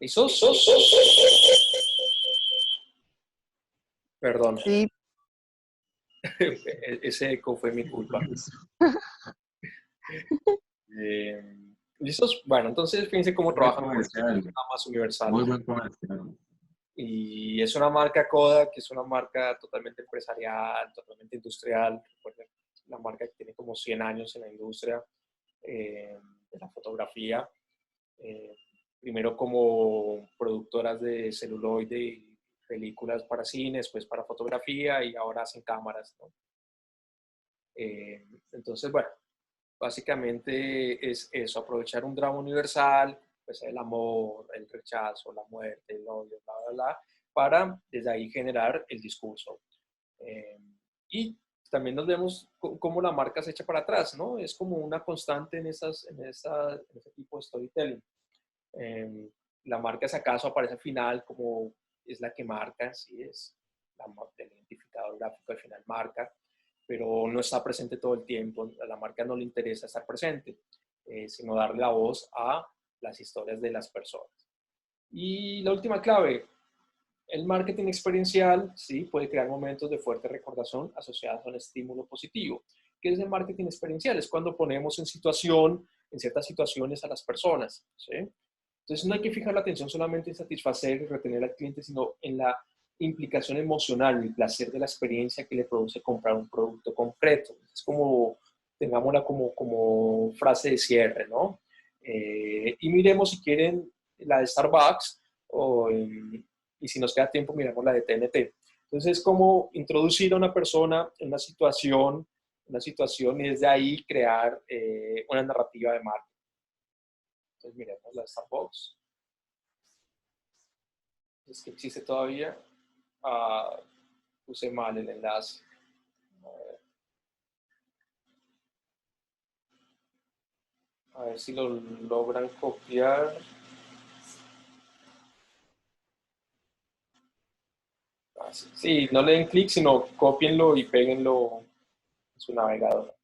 S1: ¿Listos? Perdón,
S4: Sí,
S1: ese eco fue mi culpa. ¿Listos? Bueno, entonces fíjense cómo
S6: Buen
S1: trabajan con
S6: comercial,
S1: más universal.
S6: muy buen comercial.
S1: Y es una marca Kodak, que es una marca totalmente empresarial, totalmente industrial. Recuerden, la marca que tiene como 100 años en la industria de la fotografía. Primero como productoras de celuloide y películas para cine, después para fotografía y ahora hacen cámaras, ¿no? Entonces, bueno, básicamente es eso, aprovechar un drama universal, pues el amor, el rechazo, la muerte, el odio, bla, bla, bla, para desde ahí generar el discurso. Y también nos vemos cómo la marca se echa para atrás, ¿no? Es como una constante en ese tipo de storytelling. la marca si acaso aparece al final como es la que marca, sí, es el identificador gráfico al final marca, pero no está presente todo el tiempo. A la marca no le interesa estar presente, sino darle la voz a las historias de las personas. Y la última clave, el marketing experiencial, sí, puede crear momentos de fuerte recordación asociados a un estímulo positivo. ¿Qué es el marketing experiencial? Es cuando ponemos en ciertas situaciones a las personas, ¿sí? Entonces no hay que fijar la atención solamente en satisfacer y retener al cliente, sino en la implicación emocional, el placer de la experiencia que le produce comprar un producto concreto. Es como, tengámosla como frase de cierre, ¿no? Y miremos si quieren la de Starbucks y si nos queda tiempo miramos la de TNT. Entonces es como introducir a una persona en una situación y desde ahí crear una narrativa de marca. Entonces miremos la de Starbucks. Es que existe todavía. Puse mal el enlace. A ver si lo logran copiar. Sí, no le den clic, sino copienlo y péguenlo en su navegador.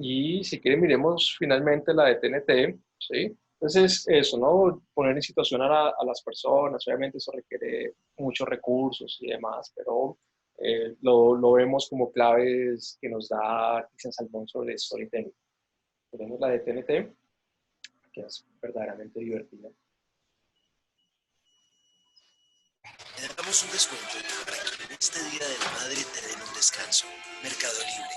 S1: Y si quieren, miremos finalmente la de TNT, ¿sí? Entonces, eso, ¿no? Poner en situación a las personas, obviamente eso requiere muchos recursos y demás, pero lo vemos como claves que nos da Cristian Salmón sobre storytelling. Tenemos la de TNT, que es verdaderamente divertida.
S3: Le damos un descuento para que en este Día de la Madre te den un descanso. Mercado Libre.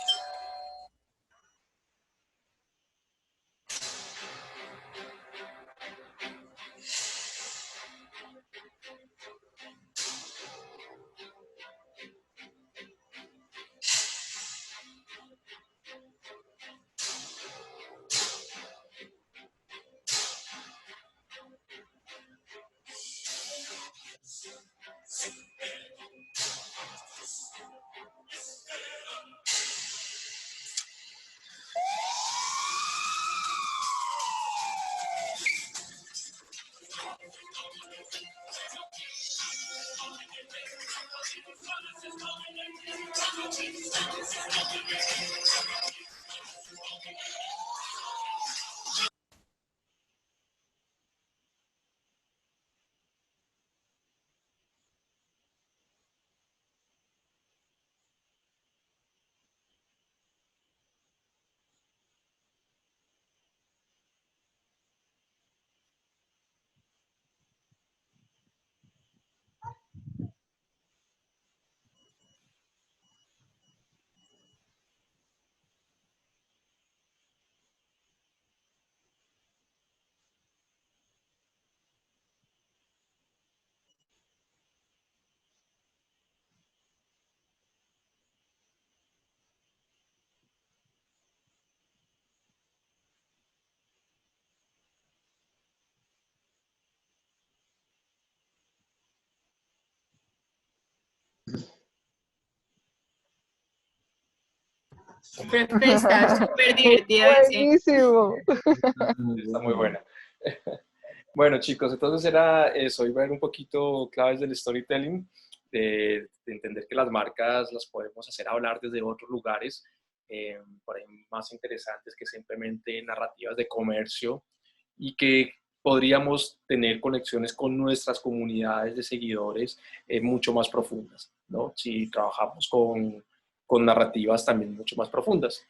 S2: Profe, está súper divertido ese.
S4: Buenísimo.
S1: Está muy buena. Bueno, chicos, entonces era eso, iba a ver un poquito claves del storytelling, de entender que las marcas las podemos hacer hablar desde otros lugares, por ahí más interesantes que simplemente narrativas de comercio, y que podríamos tener conexiones con nuestras comunidades de seguidores mucho más profundas, ¿no? Si trabajamos con narrativas también mucho más profundas.